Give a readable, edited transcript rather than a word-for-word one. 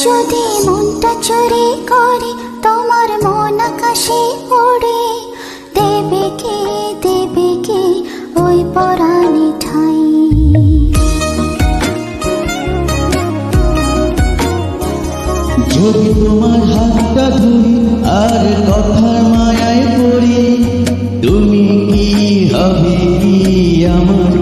যদি মনটা চুরি করে তোমার মন আকাশে ওড়ে, দেবে কে ওই পরাণে ঠাই। যদি তোমার হাতটা ধরি আর কথার মায়ায় পড়ি, তুমি কি হবে কি আমার